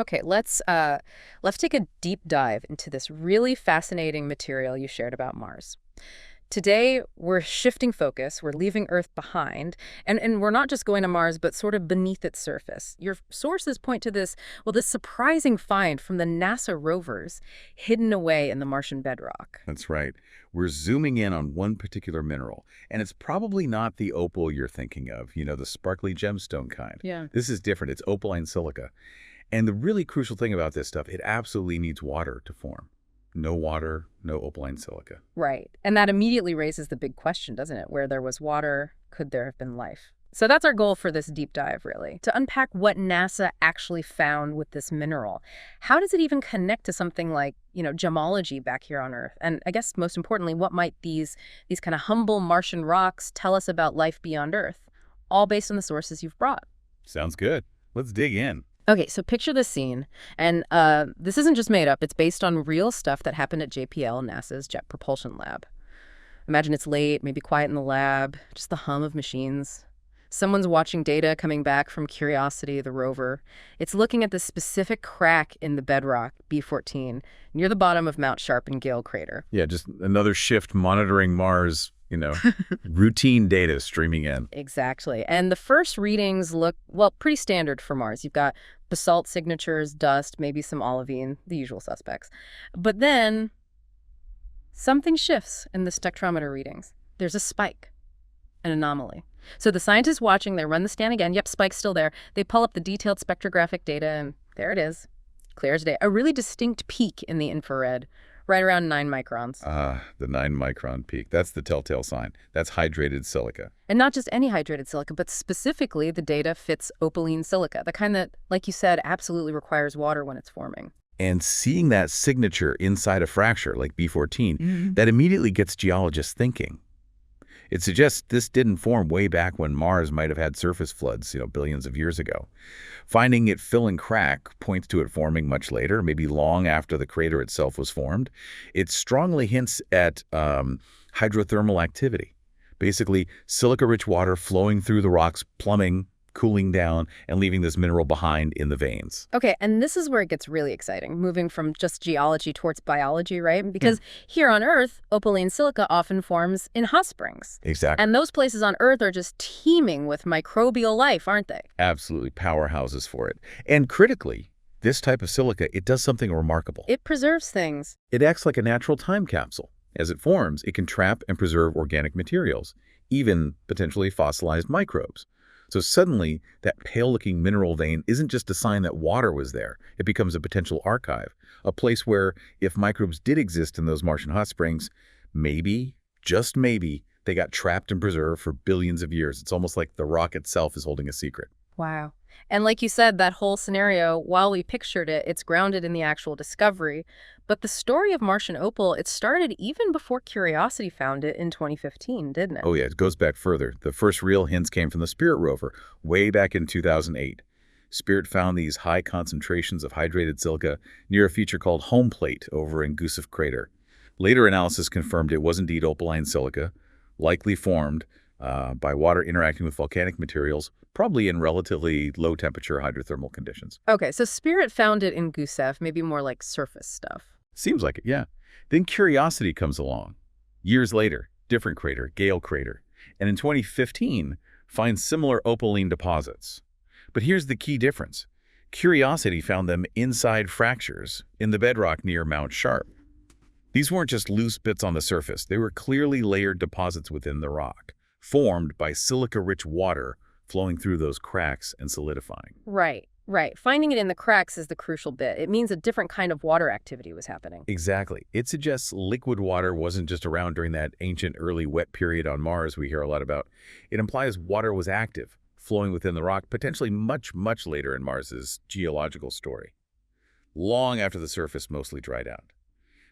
Okay, let's take a deep dive into this really fascinating material you shared about Mars. Today, we're shifting focus, we're leaving Earth behind, and we're not just going to Mars, but sort of beneath its surface. Your sources point to this surprising find from the NASA rovers hidden away in the Martian bedrock. That's right. We're zooming in on one particular mineral, and it's probably not the opal you're thinking of, the sparkly gemstone kind. Yeah. This is different. It's opaline silica. And the really crucial thing about this stuff, it absolutely needs water to form. No water, no opaline silica. Right. And that immediately raises the big question, doesn't it? Where there was water, could there have been life? So that's our goal for this deep dive, really, to unpack what NASA actually found with this mineral. How does it even connect to something like, gemology back here on Earth? And I guess most importantly, what might these kind of humble Martian rocks tell us about life beyond Earth? All based on the sources you've brought. Sounds good. Let's dig in. Okay, so picture this scene, and this isn't just made up. It's based on real stuff that happened at JPL, NASA's Jet Propulsion Lab. Imagine it's late, maybe quiet in the lab, just the hum of machines. Someone's watching data coming back from Curiosity, the rover. It's looking at this specific crack in the bedrock, B14, near the bottom of Mount Sharp and Gale Crater. Yeah, just another shift monitoring Mars, routine data streaming in. Exactly. And the first readings look, well, pretty standard for Mars. You've got basalt signatures, dust, maybe some olivine, the usual suspects. But then something shifts in the spectrometer readings. There's a spike, an anomaly. So the scientists watching, they run the scan again. Yep, spike's still there. They pull up the detailed spectrographic data, and there it is. Clear as day. A really distinct peak in the infrared, right around 9 microns. The 9-micron peak. That's the telltale sign. That's hydrated silica. And not just any hydrated silica, but specifically the data fits opaline silica, the kind that, like you said, absolutely requires water when it's forming. And seeing that signature inside a fracture, like B14, that immediately gets geologists thinking. It suggests this didn't form way back when Mars might have had surface floods, billions of years ago. Finding it fill and crack points to it forming much later, maybe long after the crater itself was formed. It strongly hints at hydrothermal activity. Basically, silica-rich water flowing through the rocks, plumbing, cooling down, and leaving this mineral behind in the veins. Okay, and this is where it gets really exciting, moving from just geology towards biology, right? Because here on Earth, opaline silica often forms in hot springs. Exactly. And those places on Earth are just teeming with microbial life, aren't they? Absolutely powerhouses for it. And critically, this type of silica, it does something remarkable. It preserves things. It acts like a natural time capsule. As it forms, it can trap and preserve organic materials, even potentially fossilized microbes. So suddenly, that pale-looking mineral vein isn't just a sign that water was there. It becomes a potential archive, a place where, if microbes did exist in those Martian hot springs, maybe, just maybe, they got trapped and preserved for billions of years. It's almost like the rock itself is holding a secret. Wow. And like you said, that whole scenario, while we pictured it, it's grounded in the actual discovery. But the story of Martian opal, it started even before Curiosity found it in 2015, didn't it? Oh yeah, it goes back further. The first real hints came from the Spirit rover, way back in 2008. Spirit found these high concentrations of hydrated silica near a feature called Home Plate over in Gusev Crater. Later analysis confirmed it was indeed opaline silica, likely formed by water interacting with volcanic materials, probably in relatively low-temperature hydrothermal conditions. Okay, so Spirit found it in Gusev, maybe more like surface stuff. Seems like it, yeah. Then Curiosity comes along. Years later, different crater, Gale Crater, and in 2015 finds similar opaline deposits. But here's the key difference. Curiosity found them inside fractures in the bedrock near Mount Sharp. These weren't just loose bits on the surface. They were clearly layered deposits within the rock, formed by silica-rich water flowing through those cracks and solidifying. Right. Finding it in the cracks is the crucial bit. It means a different kind of water activity was happening. Exactly. It suggests liquid water wasn't just around during that ancient early wet period on Mars we hear a lot about. It implies water was active, flowing within the rock, potentially much, much later in Mars's geological story, long after the surface mostly dried out.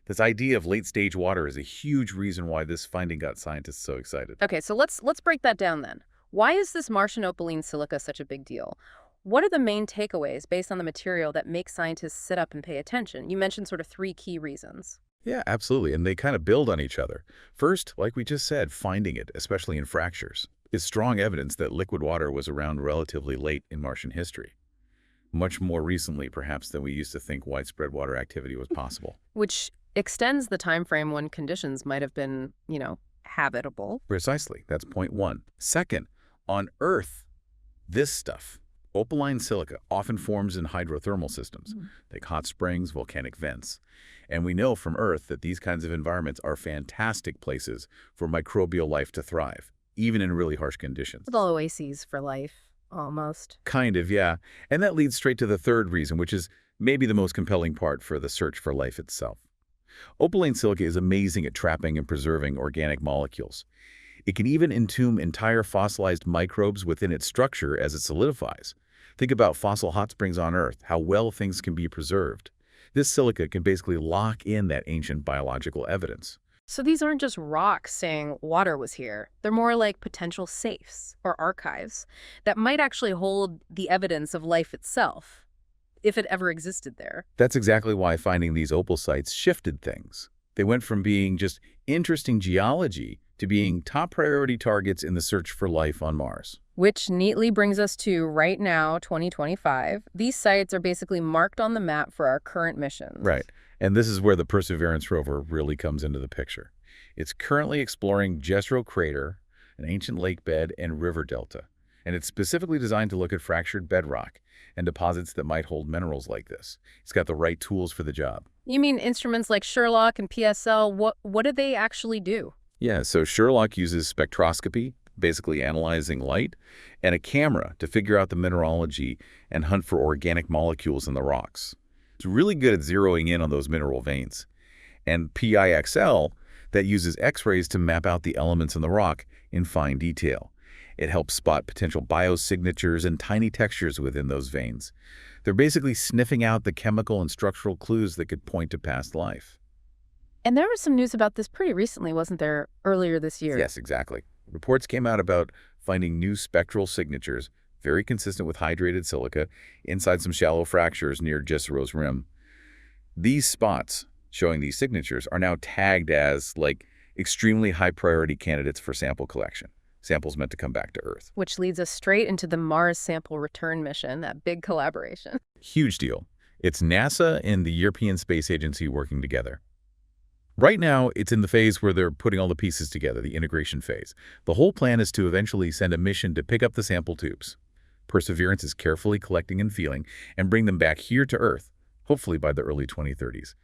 This idea of late-stage water is a huge reason why this finding got scientists so excited. Okay, so let's break that down then. Why is this Martian opaline silica such a big deal? What are the main takeaways based on the material that make scientists sit up and pay attention? You mentioned sort of 3 key reasons. Yeah, absolutely, and they kind of build on each other. First, like we just said, finding it, especially in fractures, is strong evidence that liquid water was around relatively late in Martian history. much more recently, perhaps, than we used to think widespread water activity was possible. Which extends the time frame when conditions might have been, habitable. Precisely. That's point one. Second, on Earth, this stuff, opaline silica, often forms in hydrothermal systems, like hot springs, volcanic vents. And we know from Earth that these kinds of environments are fantastic places for microbial life to thrive, even in really harsh conditions. Little oases for life, almost. Kind of, yeah. And that leads straight to the third reason, which is maybe the most compelling part for the search for life itself. Opaline silica is amazing at trapping and preserving organic molecules. It can even entomb entire fossilized microbes within its structure as it solidifies. Think about fossil hot springs on Earth, how well things can be preserved. This silica can basically lock in that ancient biological evidence. So these aren't just rocks saying water was here. They're more like potential safes or archives that might actually hold the evidence of life itself, if it ever existed there. That's exactly why finding these opal sites shifted things. They went from being just interesting geology to being top priority targets in the search for life on Mars. Which neatly brings us to right now, 2025. These sites are basically marked on the map for our current missions. Right. And this is where the Perseverance rover really comes into the picture. It's currently exploring Jezero Crater, an ancient lake bed and river delta. And it's specifically designed to look at fractured bedrock and deposits that might hold minerals like this. It's got the right tools for the job. You mean instruments like Sherlock and PSL? What do they actually do? Yeah, so Sherlock uses spectroscopy, basically analyzing light, and a camera to figure out the mineralogy and hunt for organic molecules in the rocks. It's really good at zeroing in on those mineral veins. And PIXL, that uses X-rays to map out the elements in the rock in fine detail. It helps spot potential biosignatures and tiny textures within those veins. They're basically sniffing out the chemical and structural clues that could point to past life. And there was some news about this pretty recently, wasn't there, earlier this year? Yes, exactly. Reports came out about finding new spectral signatures, very consistent with hydrated silica, inside some shallow fractures near Jezero's rim. These spots showing these signatures are now tagged as, extremely high-priority candidates for sample collection. Samples meant to come back to Earth. Which leads us straight into the Mars sample return mission, that big collaboration. Huge deal. It's NASA and the European Space Agency working together. Right now, it's in the phase where they're putting all the pieces together, the integration phase. The whole plan is to eventually send a mission to pick up the sample tubes. Perseverance is carefully collecting and feeling and bring them back here to Earth, hopefully by the early 2030s.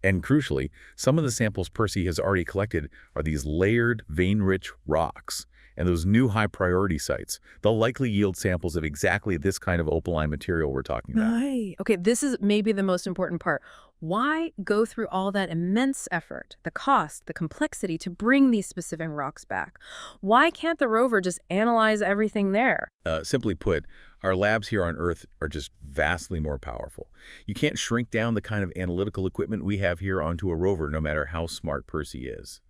And crucially, some of the samples Percy has already collected are these layered, vein-rich rocks. And those new high-priority sites, they'll likely yield samples of exactly this kind of opaline material we're talking about. Right. Okay, this is maybe the most important part. Why go through all that immense effort, the cost, the complexity to bring these specific rocks back? Why can't the rover just analyze everything there? Simply put, our labs here on Earth are just vastly more powerful. You can't shrink down the kind of analytical equipment we have here onto a rover, no matter how smart Percy is.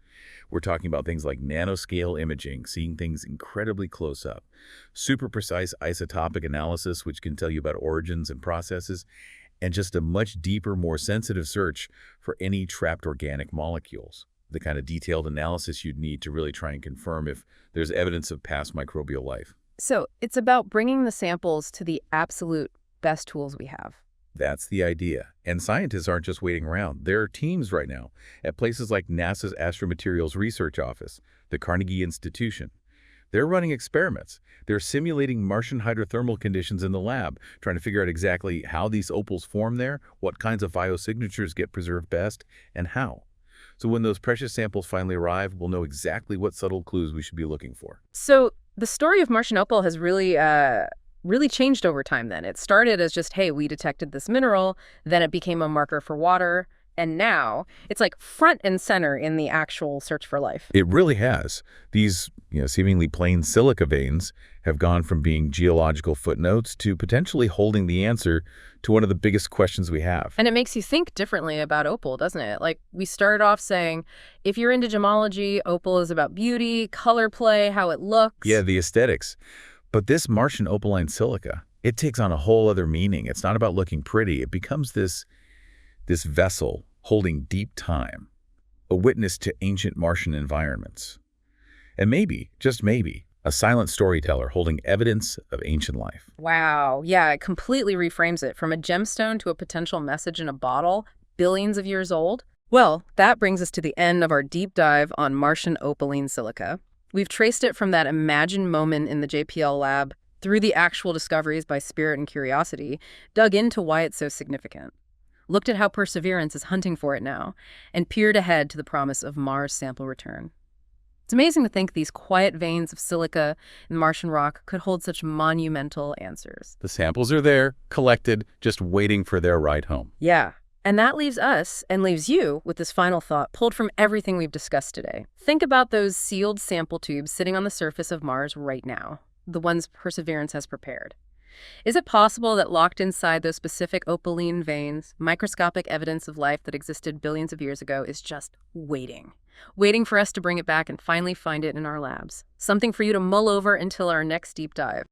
We're talking about things like nanoscale imaging, seeing things incredibly close up, super precise isotopic analysis, which can tell you about origins and processes, and just a much deeper, more sensitive search for any trapped organic molecules, the kind of detailed analysis you'd need to really try and confirm if there's evidence of past microbial life. So it's about bringing the samples to the absolute best tools we have. That's the idea. And scientists aren't just waiting around. There are teams right now at places like NASA's Astromaterials Research Office, the Carnegie Institution. They're running experiments. They're simulating Martian hydrothermal conditions in the lab, trying to figure out exactly how these opals form there, what kinds of biosignatures get preserved best, and how. So when those precious samples finally arrive, we'll know exactly what subtle clues we should be looking for. So the story of Martian opal has really changed over time then. It started as just, hey, we detected this mineral, then it became a marker for water, and now it's like front and center in the actual search for life. It really has. These seemingly plain silica veins have gone from being geological footnotes to potentially holding the answer to one of the biggest questions we have. And it makes you think differently about opal, doesn't it? Like, we started off saying, if you're into gemology, opal is about beauty, color play, how it looks. Yeah, the aesthetics. But this Martian opaline silica, it takes on a whole other meaning. It's not about looking pretty. It becomes this vessel holding deep time, a witness to ancient Martian environments. And maybe, just maybe, A silent storyteller holding evidence of ancient life. Wow. Yeah, it completely reframes it from a gemstone to a potential message in a bottle, billions of years old. Well, that brings us to the end of our deep dive on Martian opaline silica. We've traced it from that imagined moment in the JPL lab through the actual discoveries by Spirit and Curiosity, dug into why it's so significant, looked at how Perseverance is hunting for it now, and peered ahead to the promise of Mars sample return. It's amazing to think these quiet veins of silica in Martian rock could hold such monumental answers. The samples are there, collected, just waiting for their ride home. Yeah. And that leaves us, and leaves you, with this final thought pulled from everything we've discussed today. Think about those sealed sample tubes sitting on the surface of Mars right now, the ones Perseverance has prepared. Is it possible that locked inside those specific opaline veins, microscopic evidence of life that existed billions of years ago is just waiting for us to bring it back and finally find it in our labs? Something for you to mull over until our next deep dive.